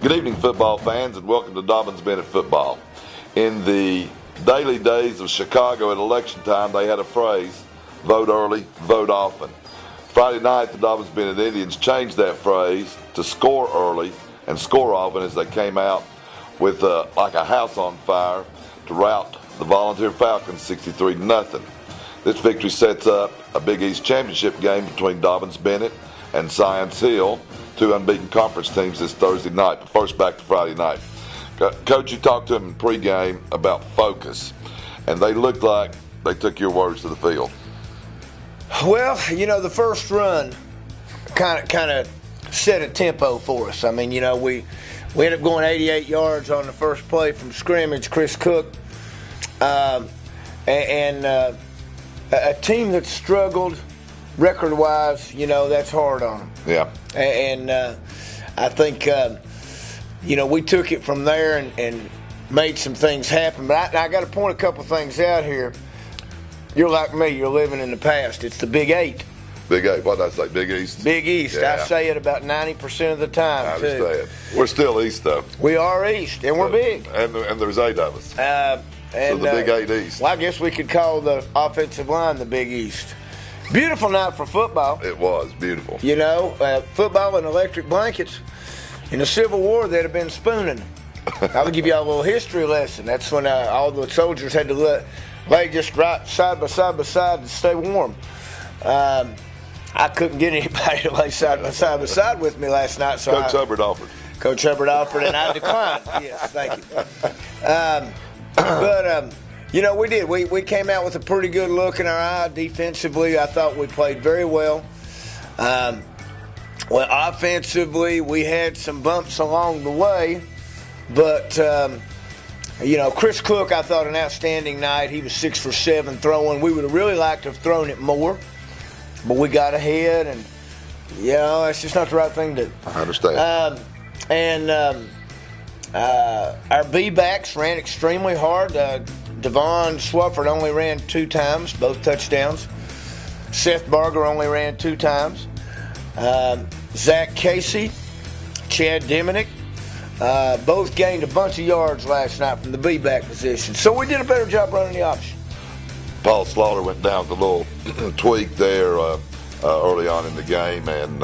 Good evening, football fans, and welcome to Dobyns-Bennett Football. In the daily days of Chicago at election time, they had a phrase, vote early, vote often. Friday night, the Dobyns-Bennett Indians changed that phrase to score early and score often as they came out with like a house on fire to rout the Volunteer Falcons 63-0. This victory sets up a Big East championship game between Dobyns-Bennett and Science Hill, two unbeaten conference teams this Thursday night. But first, back to Friday night. Coach, you talked to them in pregame about focus, and they looked like they took your words to the field. Well, you know, the first run kind of set a tempo for us. I mean, you know, we ended up going 88 yards on the first play from scrimmage. Chris Cook, and a team that struggled record-wise, you know, that's hard on them. Yeah. And I think, you know, we took it from there and made some things happen. But I got to point a couple things out here. You're like me. You're living in the past. It's the Big Eight. Big Eight. What did I say? Big East? Big East. Yeah. I say it about 90% of the time, I understand. We're still East, though. We are East, and we're big. And there's 8 of us. And, so the Big 8 East. Well, I guess we could call the offensive line the Big East. Beautiful night for football. It was beautiful. You know, football and electric blankets. In the Civil War, they'd have been spooning. I'll give you a little history lesson. That's when all the soldiers had to lay just right side by side to stay warm. I couldn't get anybody to lay side by side with me last night. So Coach Hubbard offered. Coach Hubbard offered, and I declined. Yes, thank you. But you know, we did. We came out with a pretty good look in our eye defensively. I thought we played very well. Well, offensively, we had some bumps along the way. But, you know, Chris Cook, I thought, an outstanding night. He was 6 for 7 throwing. We would have really liked to have thrown it more. But we got ahead, and, you know, that's just not the right thing to do. I understand. Our B-backs ran extremely hard. Devon Swafford only ran 2 times, both touchdowns. Seth Barger only ran 2 times. Zach Casey, Chad Diminick, both gained a bunch of yards last night from the B-back position. So we did a better job running the option. Paul Slaughter went down with a little tweak there early on in the game, and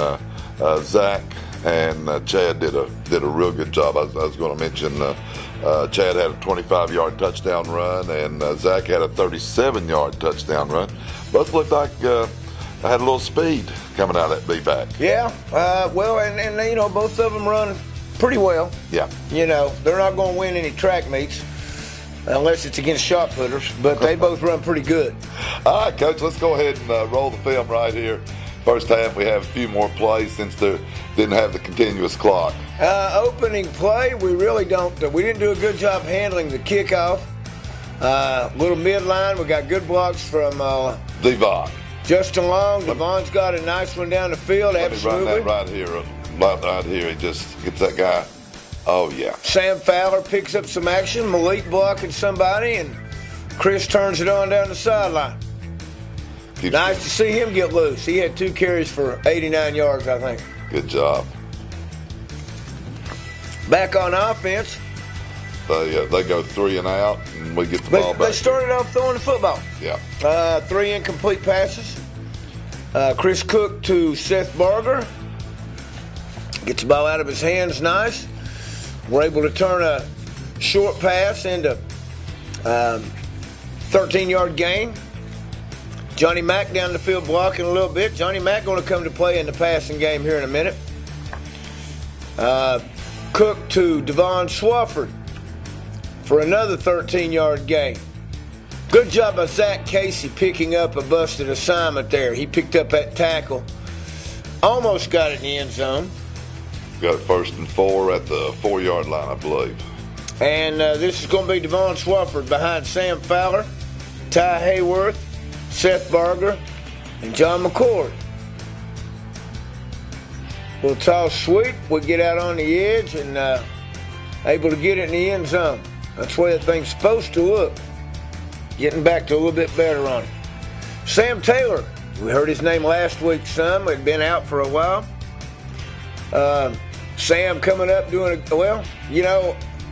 Zach and Chad did a real good job. I was going to mention Chad had a 25-yard touchdown run, and Zach had a 37-yard touchdown run. Both looked like I had a little speed coming out of that B-back. Yeah, well, and you know, both of them run pretty well. Yeah. You know, they're not going to win any track meets unless it's against shot putters, but they both run pretty good. All right, Coach, let's go ahead and roll the film right here. First half, we have a few more plays since they didn't have the continuous clock. Opening play, we didn't do a good job handling the kickoff. Little midline, we got good blocks from Devon. Justin Long. Devon's got a nice one down the field. Absolutely. Let me run that right here. He just gets that guy. Oh, yeah. Sam Fowler picks up some action. Malik blocking somebody, and Chris turns it on down the sideline. Nice to see him get loose. He had 2 carries for 89 yards, I think. Good job. Back on offense. They go 3 and out, and we get the ball back. They started off throwing the football. Yeah. 3 incomplete passes. Chris Cook to Seth Barger. Gets the ball out of his hands nice. We're able to turn a short pass into 13-yard gain. Johnny Mack down the field blocking a little bit. Johnny Mack going to come to play in the passing game here in a minute. Cook to Devon Swafford for another 13-yard gain. Good job by Zach Casey picking up a busted assignment there. He picked up that tackle. Almost got it in the end zone. Got it 1st and 4 at the 4-yard line, I believe. And this is going to be Devon Swafford behind Sam Fowler, Ty Hayworth, Seth Barger, and John McCord. Little toss sweep. We get out on the edge and able to get it in the end zone. That's the way that thing's supposed to look. Getting back to a little bit better on it. Sam Taylor. We heard his name last week some. He'd been out for a while. Sam coming up doing well,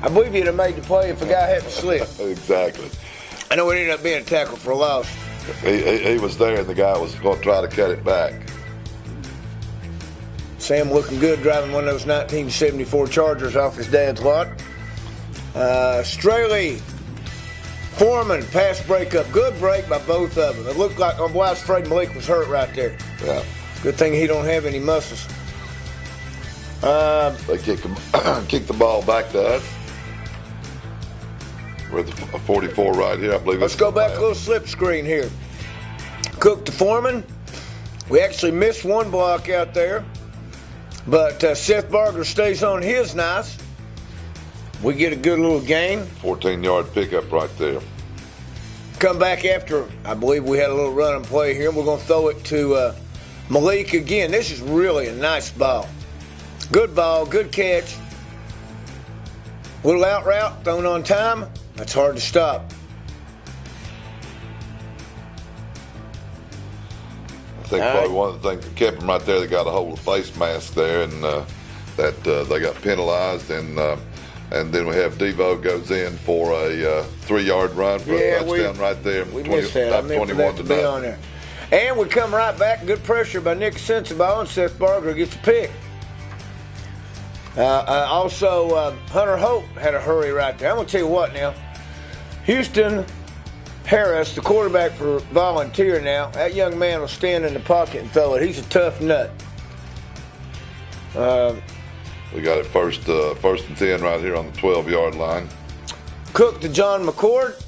I believe he'd have made the play if the guy hadn't slipped. Exactly. I know it ended up being a tackle for a loss. He was there, and the guy was going to try to cut it back. Sam looking good driving one of those 1974 Chargers off his dad's lot. Straley, Foreman, pass breakup. Good break by both of them. It looked like, I was afraid Malik was hurt right there. Yeah. Good thing he don't have any muscles. They kick the ball back to us. We're at the 44 right here, I believe. Let's go back a little slip screen here. Cook to Foreman. We actually missed one block out there, but Seth Barger stays on his nice. We get a good little gain. 14-yard pickup right there. Come back after, I believe we had a little run and play here. We're going to throw it to Malik again. This is really a nice ball. Good ball, good catch. Little out route, thrown on time. That's hard to stop. I think probably one of the things that kept them right there, they got a hold of the face mask there, and that they got penalized, and then we have Devo goes in for a 3-yard run for a touchdown right there. We missed that. I meant for that to be on there. And we come right back. Good pressure by Nick Sensabaugh, and Seth Barger gets a pick. Also, Hunter Hope had a hurry right there. I'm going to tell you what now. Houston Harris, the quarterback for Volunteer now, that young man will stand in the pocket and throw it. He's a tough nut. We got it first and 10 right here on the 12-yard line. Cook to John McCord.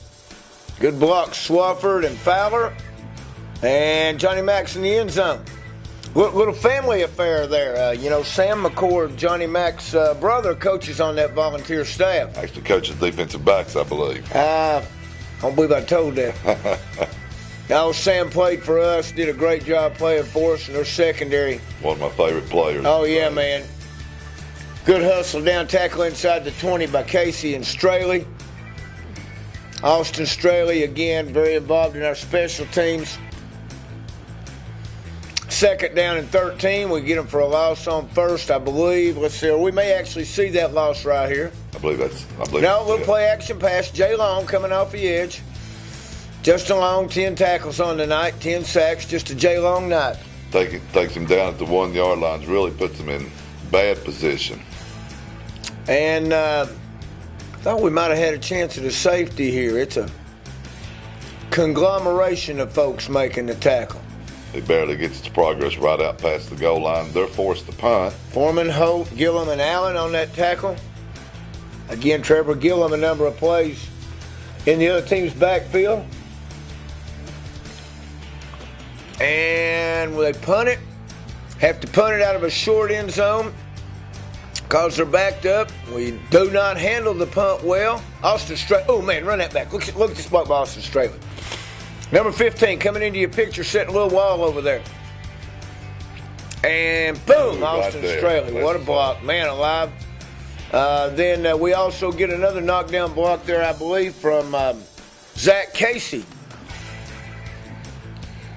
Good blocks, Swafford and Fowler. And Johnny Mack's in the end zone. Little family affair there. Sam McCord, Johnny Mack's brother, coaches on that Volunteer staff. Actually coaches defensive backs, I believe. I don't believe I told that. Now, Sam played for us, did a great job playing for us in their secondary. One of my favorite players. Oh, yeah, man. Good hustle down, tackle inside the 20 by Casey and Straley. Austin Straley, again, very involved in our special teams. Second down and 13. We get them for a loss on first, I believe. Let's see. We may actually see that loss right here. I believe No, little play action pass. Jay Long coming off the edge. Justin Long, 10 tackles on the night, 10 sacks. Just a Jay Long night. Takes him down at the 1-yard line. Really puts him in bad position. And I thought we might have had a chance at a safety here. It's a conglomeration of folks making the tackle. He barely gets to progress right out past the goal line. They're forced to punt. Foreman, Holt, Gillum, and Allen on that tackle. Again, Trevor Gillum, a number of plays in the other team's backfield. And they punt it. Have to punt it out of a short end zone because they're backed up. We do not handle the punt well. Austin Straley. Oh, man, run that back. Look at this block by Austin Straley. Number 15 coming into your picture, setting a little wall over there. And boom, Austin Straley. What a block. Man alive. Then we also get another knockdown block there, I believe, from Zach Casey.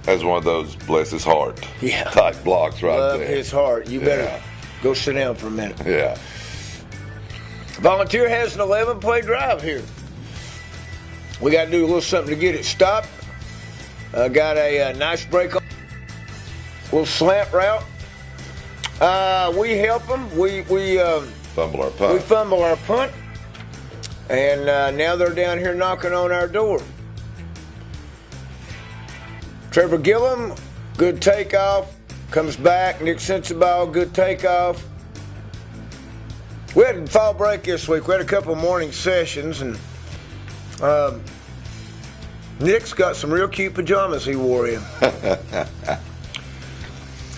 That's one of those bless his heart type blocks right Love there. His heart. You better go sit down for a minute. Yeah. Volunteer has an 11-play drive here. We got to do a little something to get it stopped. Got a nice break on. Little slant route. We help them. We fumble our punt. We fumble our punt. And now they're down here knocking on our door. Trevor Gillum, good takeoff. Comes back. Nick Sensabaugh, good takeoff. We had fall break this week. We had a couple morning sessions, and Nick's got some real cute pajamas he wore in.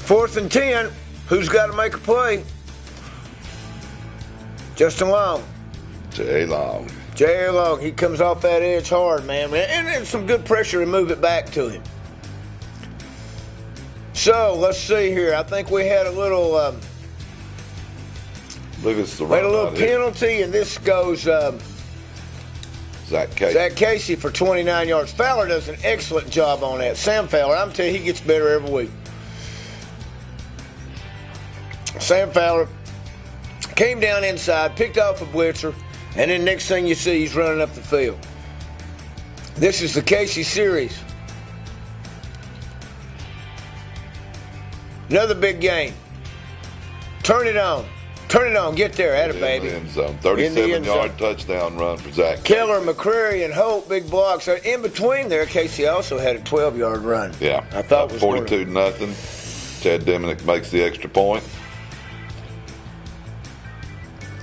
4th and 10. Who's got to make a play? Justin Long. Jay Long. Jay Long. He comes off that edge hard, man. And there's some good pressure to move it back to him. So, let's see here. I think we had a little penalty, and this goes Zach Casey. Zach Casey for 29 yards. Fowler does an excellent job on that. Sam Fowler, I'm telling you, he gets better every week. Sam Fowler came down inside, picked off a blitzer, and then next thing you see, he's running up the field. This is the Casey series. Another big game. Turn it on. Turn it on. Get there. Atta baby. End zone. 37-yard touchdown run for Zach. Keller, McCrary, and Holt, big blocks. In between there, Casey also had a 12-yard run. Yeah. I thought it was 42-0. Chad Diminick makes the extra point.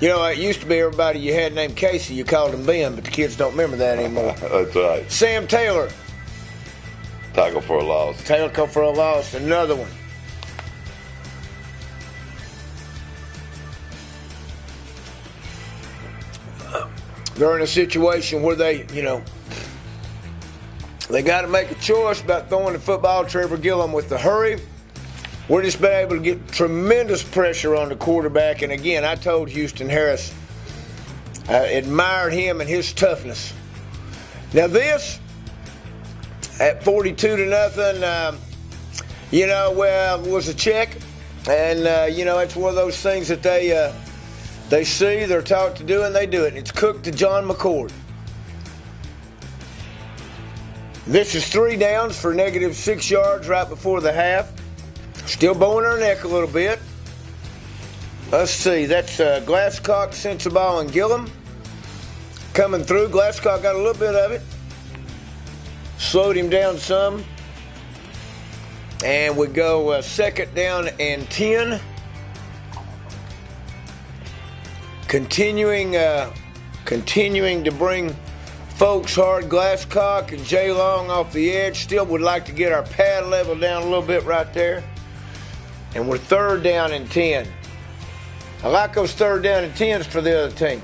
You know, it used to be everybody you had named Casey, you called him Ben, but the kids don't remember that anymore. That's right. Sam Taylor. Tackle for a loss. Tackle for a loss. Another one. They're in a situation where they, they got to make a choice about throwing the football. Trevor Gillum with the hurry. We're just been able to get tremendous pressure on the quarterback. And again, I told Houston Harris, I admired him and his toughness. Now this, at 42-0, was a check. And, it's one of those things that they see, they're taught to do, and they do it. And it's Cook to John McCord. This is 3 downs for -6 yards right before the half. Still bowing our neck a little bit. Let's see. That's Glasscock, Sensabaugh, and Gillum coming through. Glasscock got a little bit of it. Slowed him down some. And we go 2nd down and 10. Continuing to bring folks hard. Glasscock and Jay Long off the edge. Still would like to get our pad level down a little bit right there. And we're 3rd down and 10. I like those 3rd down and 10s for the other team.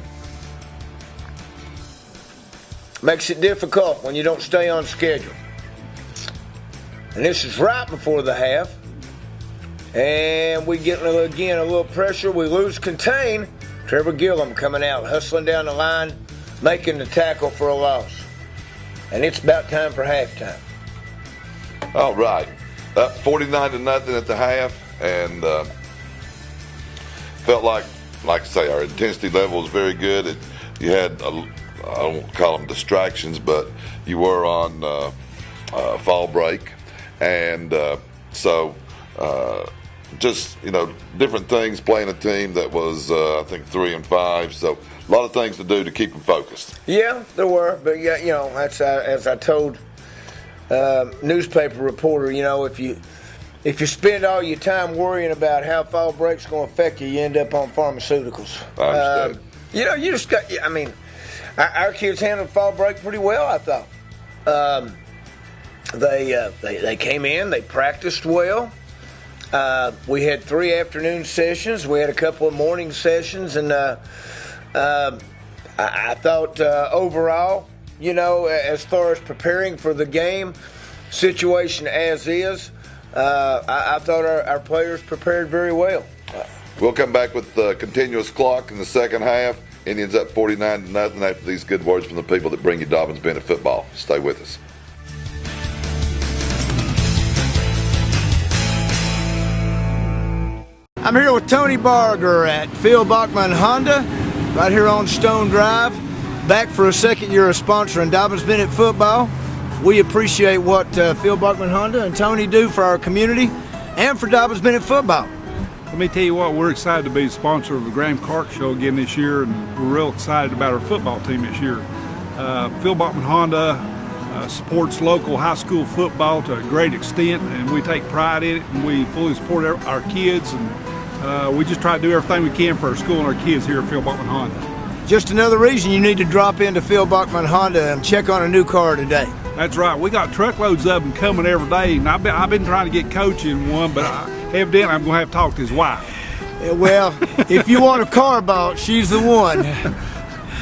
Makes it difficult when you don't stay on schedule. And this is right before the half. And we get, again, a little pressure. We lose contain. Trevor Gillum coming out, hustling down the line, making the tackle for a loss. And it's about time for halftime. All right. Up 49-0 at the half. And felt like I say, our intensity level was very good. You had, I won't call them distractions, but you were on fall break. And just, different things, playing a team that was, I think, 3-5. So a lot of things to do to keep them focused. Yeah, there were. But, that's as I told newspaper reporter, if you spend all your time worrying about how fall break's going to affect you, you end up on pharmaceuticals. I understand. You just got, our kids handled fall break pretty well, I thought. They came in, they practiced well. We had 3 afternoon sessions. We had a couple of morning sessions, and I thought overall, as far as preparing for the game situation as is, I thought our players prepared very well. We'll come back with the continuous clock in the second half. Indians up 49-0 after these good words from the people that bring you Dobbins Bennett football. Stay with us. I'm here with Tony Barger at Phil Bachman Honda, right here on Stone Drive. Back for a second year of sponsoring Dobbins Bennett football. We appreciate what Phil Bachman Honda and Tony do for our community and for Dobbins Bennett football. Let me tell you what, we're excited to be the sponsor of the Graham Clark Show again this year, and we're real excited about our football team this year. Phil Bachman Honda supports local high school football to a great extent, and we take pride in it, and we fully support our kids, and we just try to do everything we can for our school and our kids here at Phil Bachman Honda. Just another reason you need to drop into Phil Bachman Honda and check on a new car today. That's right. We got truckloads of them coming every day, and I've been trying to get Coach in one, but evidently I'm going to have to talk to his wife. Well, if you want a car bought, she's the one.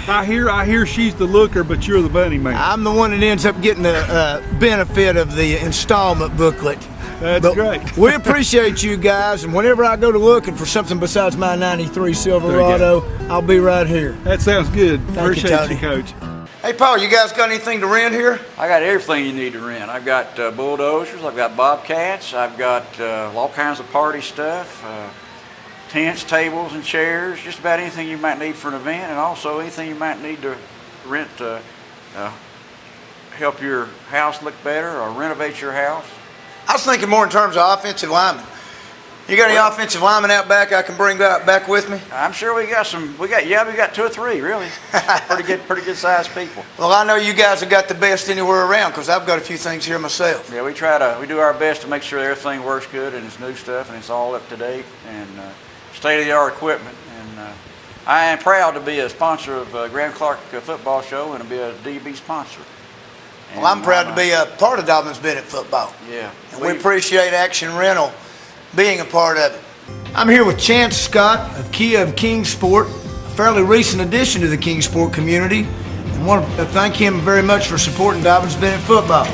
I hear she's the looker, but you're the money man. I'm the one that ends up getting the benefit of the installment booklet. That's great. We appreciate you guys, and whenever I go to looking for something besides my '93 Silverado, I'll be right here. That sounds good. Appreciate you, Coach. Hey, Paul, you guys got anything to rent here? I got everything you need to rent. I've got bulldozers, I've got bobcats, I've got all kinds of party stuff. tents, tables, and chairs, just about anything you might need for an event, and also anything you might need to rent to help your house look better or renovate your house. I was thinking more in terms of offensive linemen. You got any offensive linemen out back I can bring back with me? I'm sure we got some. We got 2 or 3 really. pretty good sized people. Well, I know you guys have got the best anywhere around because I've got a few things here myself. Yeah, we do our best to make sure everything works good and it's new stuff and it's all up to date and state of the art equipment. And I am proud to be a sponsor of Graham Clark Football Show and to be a DB sponsor. Well, I'm proud to be a part of Dobbins Bennett football. Yeah. And we appreciate Action Rental being a part of it. I'm here with Chance Scott of Kia of Kingsport, a fairly recent addition to the Kingsport community, and want to thank him very much for supporting Dobbins Bennett football.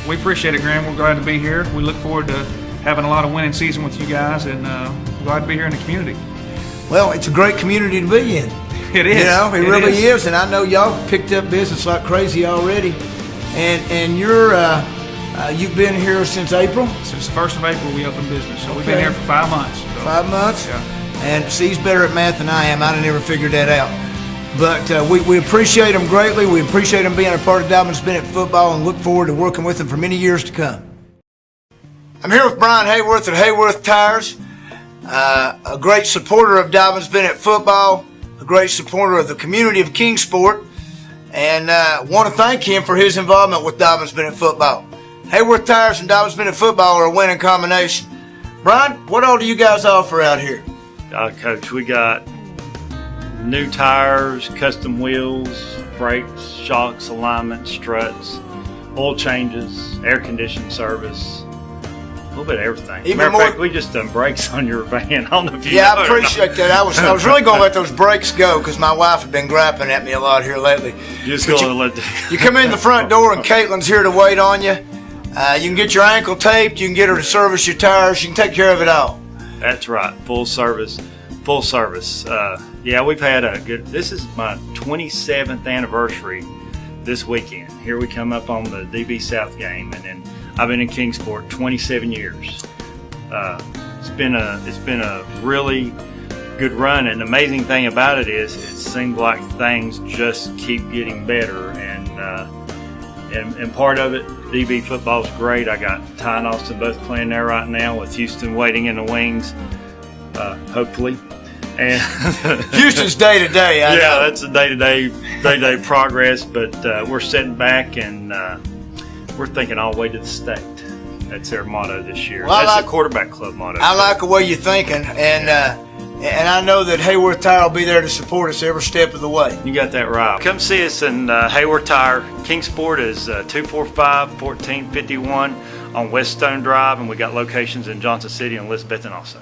We appreciate it, Graham. We're glad to be here. We look forward to having a lot of winning season with you guys, and glad to be here in the community. Well, it's a great community to be in. It is. You know, it really is, and I know y'all picked up business like crazy already. And you've been here since April? Since the 1st of April, we opened business, so we've been here for 5 months. So. 5 months? Yeah. And see, he's better at math than I am. I'd have never figured that out. But we appreciate him greatly. We appreciate him being a part of Dobbins Bennett football and look forward to working with him for many years to come. I'm here with Brian Hayworth at Hayworth Tires, a great supporter of Dobbins Bennett football, a great supporter of the community of Kingsport, and want to thank him for his involvement with Dobbins Bennett football. Hayworth Tires and Dobbins Bennett football are a winning combination. Brian, what all do you guys offer out here? Coach, we got new tires, custom wheels, brakes, shocks, alignment, struts, oil changes, air conditioning service, a little bit of everything. Matter of fact, we just done brakes on your van. I don't know if you know. I appreciate that. I was really going to let those brakes go because my wife had been griping at me a lot here lately. You come in the front door and Caitlin's here to wait on you. You can get your ankle taped. You can get her to service your tires. You can take care of it all. That's right. Full service. Yeah, we've had a good. This is my 27th anniversary this weekend. Here we come up on the DB South game, and then I've been in Kingsport 27 years. It's been a really good run, and the amazing thing about it is it seems like things just keep getting better, and part of it, DB football's great. I got Ty and Austin both playing there right now with Houston waiting in the wings, hopefully. And Houston's day to day. Yeah, that's a day-to-day progress. But we're sitting back and we're thinking all the way to the state. That's their motto this year. Well, that's the quarterback club motto. I like the way you're thinking, and I know that Hayworth Tire will be there to support us every step of the way. You got that right. Come see us in Hayworth Tire. Kingsport is 245-1451 on West Stone Drive, and we got locations in Johnson City and Elizabethton also.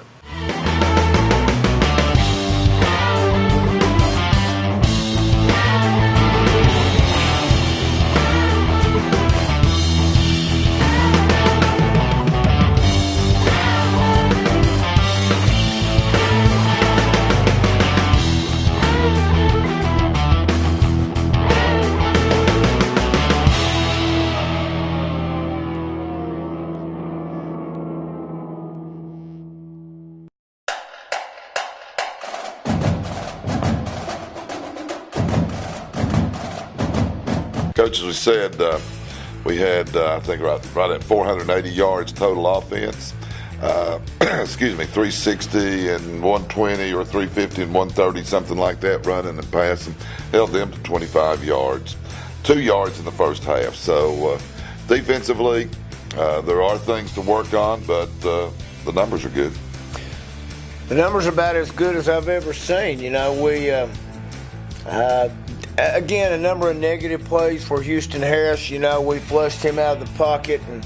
Coach, as we said, we had, I think, right at 480 yards total offense. 360 and 120 or 350 and 130, something like that, running and passing. Held them to 25 yards. 2 yards in the first half. So defensively, there are things to work on, but the numbers are good. The numbers are about as good as I've ever seen. You know, we again, a number of negative plays for Houston Harris. You know, we flushed him out of the pocket and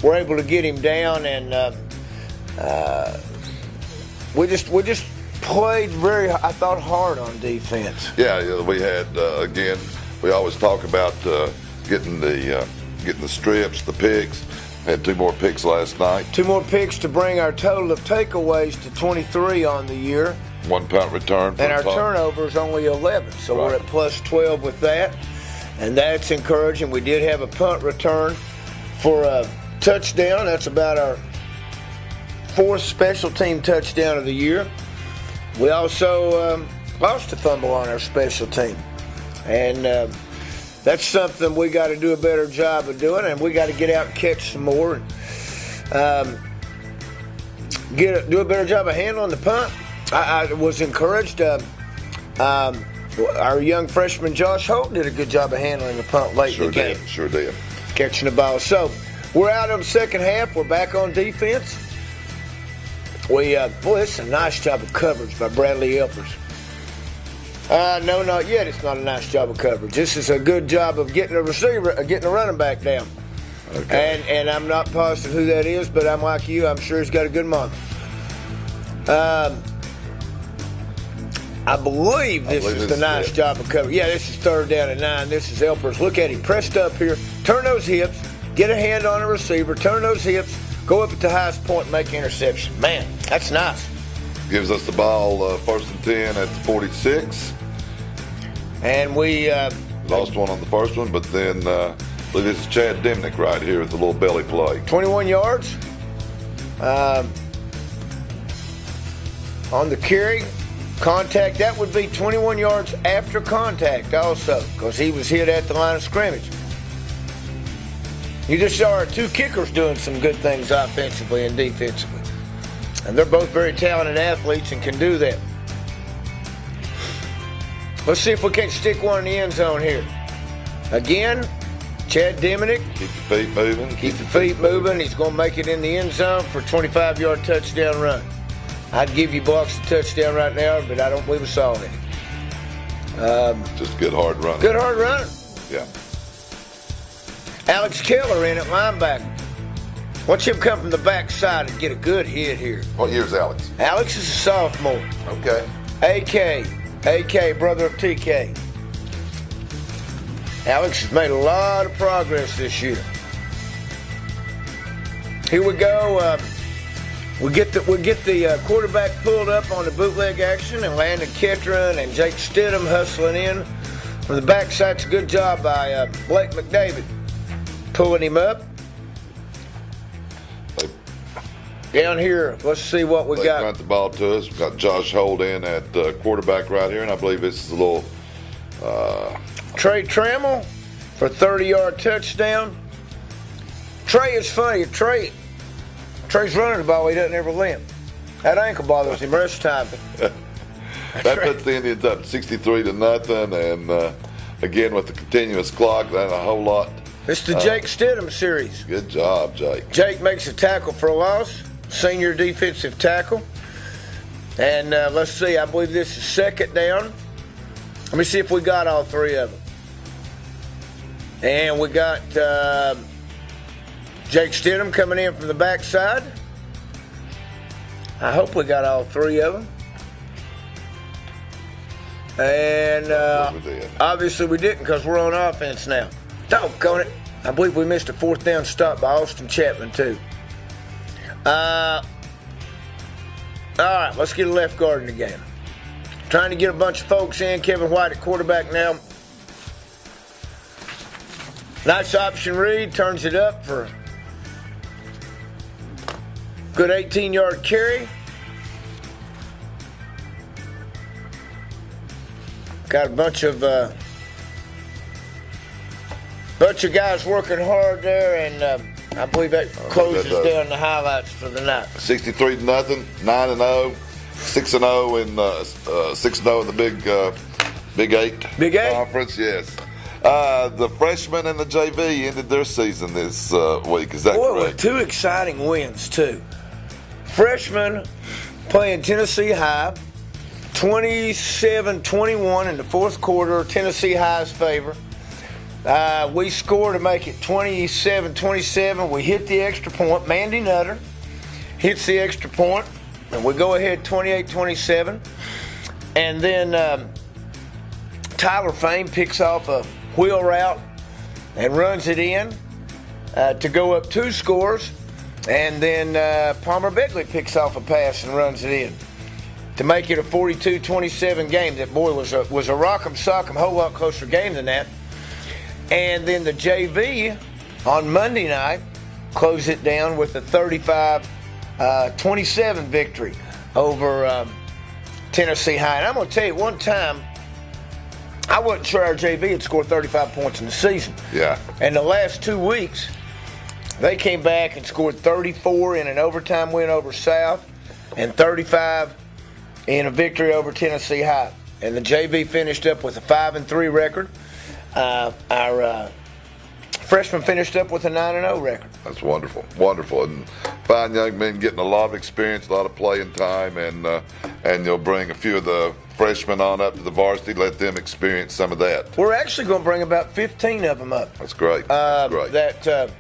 were able to get him down, and we just played very, I thought, hard on defense. Yeah, we had again. We always talk about getting the strips, the picks. Had 2 more picks last night. 2 more picks to bring our total of takeaways to 23 on the year. 1 punt return. And our turnovers only 11, so we're at plus 12 with that, and that's encouraging. We did have a punt return for a touchdown. That's about our 4th special team touchdown of the year. We also lost a fumble on our special team. And that's something we got to do a better job of doing, and we got to get out and catch some more. And, do a better job of handling the punt. I was encouraged. Our young freshman Josh Holt did a good job of handling the punt late in the game. Sure did. Catching the ball. So we're out of the second half. We're back on defense. This is a nice job of coverage by Bradley Elpers. No, not yet. It's not a nice job of coverage. This is a good job of getting a receiver, getting a running back down. Okay. And I'm not positive who that is, but I'm like you. I'm sure he's got a good month. I believe this is the nice job of coverage. Yeah, this is 3rd down and 9. This is Elpers. Look at him pressed up here. Turn those hips. Get a hand on a receiver. Turn those hips. Go up at the highest point and make an interception. Man, that's nice. Gives us the ball 1st and 10 at the 46. And we lost one on the first one, but then look, this is Chad Dimnick right here with the little belly play. 21 yards on the carry. Contact, that would be 21 yards after contact also, because he was hit at the line of scrimmage. You just saw our 2 kickers doing some good things offensively and defensively. And they're both very talented athletes and can do that. Let's see if we can't stick one in the end zone here. Again, Chad Diminick. Keep the feet moving. Keep the feet moving. He's going to make it in the end zone for a 25-yard touchdown run. I'd give you Bucks a touchdown right now, but I don't believe we saw it. Just good hard running. Good hard running. Yeah. Alex Keller in at linebacker. Watch him come from the backside and get a good hit here. What year's Alex? Alex is a sophomore. Okay. AK, brother of TK. Alex has made a lot of progress this year. Here we go. We get the quarterback pulled up on the bootleg action, and Landon Ketron and Jake Stidham hustling in from the backside. It's a good job by Blake McDavid pulling him up. Down here, let's see what we got. They got the ball to us. We've got Josh Holt in at quarterback right here, and I believe this is a little Trey Trammell for a 30-yard touchdown. Trey is funny. Trey's running the ball, he doesn't ever limp. That ankle bothers him rest time. That puts the Indians up 63-0, and again with the continuous clock, that a whole lot. It's the Jake Stidham series. Good job, Jake. Jake makes a tackle for a loss, senior defensive tackle. And let's see, I believe this is 2nd down. Let me see if we got all 3 of them. And we got Jake Stidham coming in from the backside. I hope we got all 3 of them. And obviously we didn't, because we're on offense now. Doggone it. I believe we missed a 4th down stop by Austin Chapman, too. All right, let's get a left guard in the game. Trying to get a bunch of folks in. Kevin White at quarterback now. Nice option read. Turns it up for a good 18-yard carry. Got a bunch of guys working hard there, and I believe that closes down the highlights for the night. 63-0, 9-0, 6-0 in 6-0 in the Big 8 conference. Yes. The freshmen and the JV ended their season this week. Is that correct? With 2 exciting wins too. Freshmen playing Tennessee High, 27-21 in the 4th quarter. Tennessee High's favor. We scored to make it 27-27. We hit the extra point. Mandy Nutter hits the extra point, and we go ahead 28-27. And then Tyler Fame picks off a wheel route and runs it in to go up 2 scores. And then Palmer Begley picks off a pass and runs it in to make it a 42-27 game. That, boy, was a rock'em sock'em, whole lot closer game than that. And then the JV on Monday night closed it down with a 35-27 victory over Tennessee High. And I'm going to tell you, one time, I wasn't sure our JV had scored 35 points in the season. Yeah. And the last 2 weeks, they came back and scored 34 in an overtime win over South and 35 in a victory over Tennessee High. And the JV finished up with a 5-3 record. Our freshmen finished up with a 9-0 record. That's wonderful, wonderful, and fine young men getting a lot of experience, a lot of playing time, and you'll bring a few of the freshmen on up to the varsity, let them experience some of that. We're actually going to bring about 15 of them up. That's great. That's great.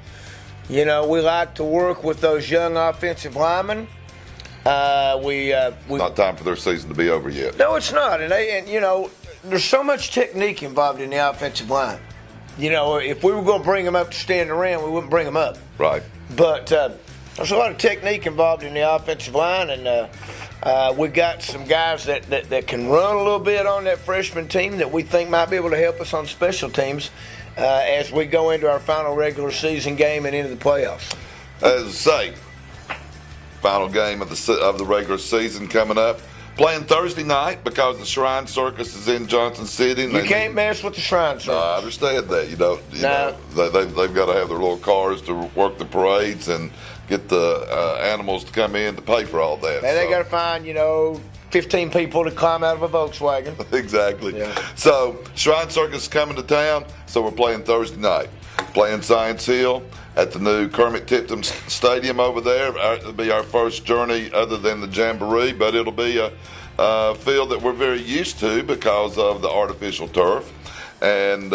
We like to work with those young offensive linemen. Not time for their season to be over yet. No, it's not, and there's so much technique involved in the offensive line. If we were going to bring them up to stand around, we wouldn't bring them up. Right. But there's a lot of technique involved in the offensive line, and we've got some guys that can run a little bit on that freshman team that we think might be able to help us on special teams as we go into our final regular season game and into the playoffs. As I say, final game of the regular season coming up. Playing Thursday night because the Shrine Circus is in Johnson City. You can't mess with the Shrine Circus. I understand that. They've got to have their little cars to work the parades and get the animals to come in to pay for all that. And they got to find, 15 people to climb out of a Volkswagen. Exactly. Yeah. So Shrine Circus is coming to town, so we're playing Thursday night. Playing Science Hill at the new Kermit Tipton Stadium over there. It'll be our first journey other than the Jamboree, but it'll be a field that we're very used to because of the artificial turf. And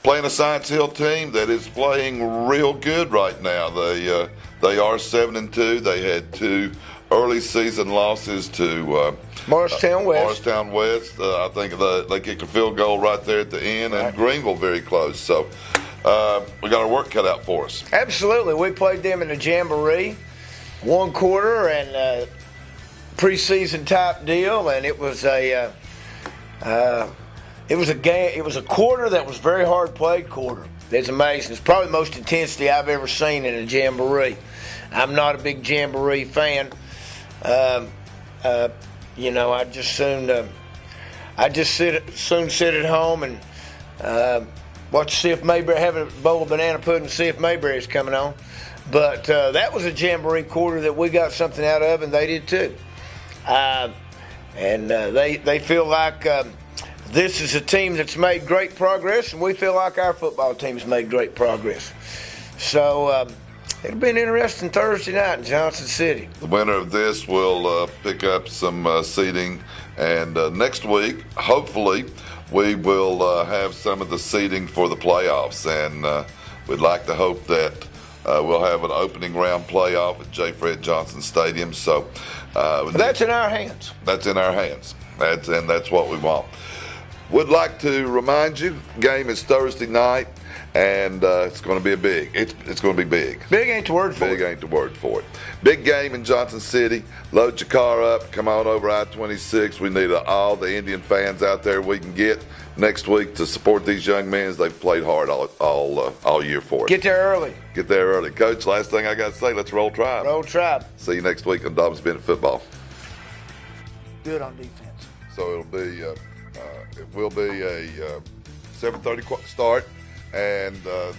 playing a Science Hill team that is playing real good right now. They are 7-2. They had 2 early season losses to Morristown West. Morristown West. I think they kicked a field goal right there at the end, and Greenville very close. So we got our work cut out for us. Absolutely. We played them in the Jamboree, 1 quarter and preseason type deal, and it was a game. It was a quarter that was very hard played quarter. It's amazing. It's probably the most intensity I've ever seen in a Jamboree. I'm not a big Jamboree fan. I just soon sit at home and watch see if Mayberry, have a bowl of banana pudding and see if Mayberry's coming on. But that was a Jamboree quarter that we got something out of, and they did too. They feel like this is a team that's made great progress, and we feel like our football team's made great progress. So it'll be an interesting Thursday night in Johnson City. The winner of this will pick up some seating, and next week, hopefully, we will have some of the seating for the playoffs, and we'd like to hope that we'll have an opening round playoff at J. Fred Johnson Stadium. So that's in our hands. That's in our hands. That's what we want. Would like to remind you, game is Thursday night, and it's going to be it's going to be big. Big ain't the word for it. Big ain't the word for it. Big game in Johnson City. Load your car up. Come on over I-26. We need all the Indian fans out there we can get next week to support these young men as they've played hard all year for us. Get there early. Get there early. Coach, last thing I got to say, let's roll Tribe. Roll Tribe. See you next week on Dobbins Bennett Football. Good on defense. So it will be a 7:30 start. And the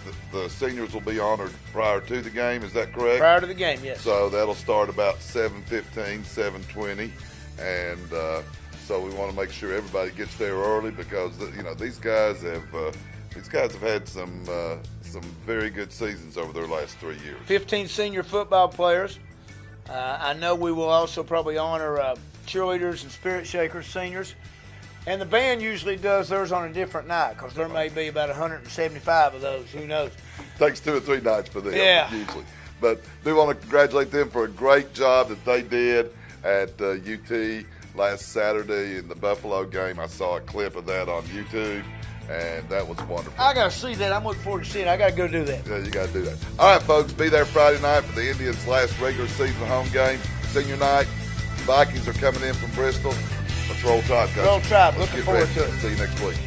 seniors will be honored prior to the game. Is that correct? Prior to the game, yes. So that'll start about 7:15, 7:20, and so we want to make sure everybody gets there early because these guys have had some very good seasons over their last 3 years. 15 senior football players. I know we will also probably honor cheerleaders and spirit shakers, seniors. And the band usually does theirs on a different night because there may be about 175 of those. Who knows? Takes 2 or 3 nights for them usually. But do want to congratulate them for a great job that they did at UT last Saturday in the Buffalo game. I saw a clip of that on YouTube, and that was wonderful. I got to see that. I'm looking forward to seeing it. I got to go do that. Yeah, you got to do that. All right, folks, be there Friday night for the Indians' last regular season home game. Senior night. Vikings are coming in from Bristol. Let's roll Tribe, guys. Roll Tribe. Looking forward to it. See you next week.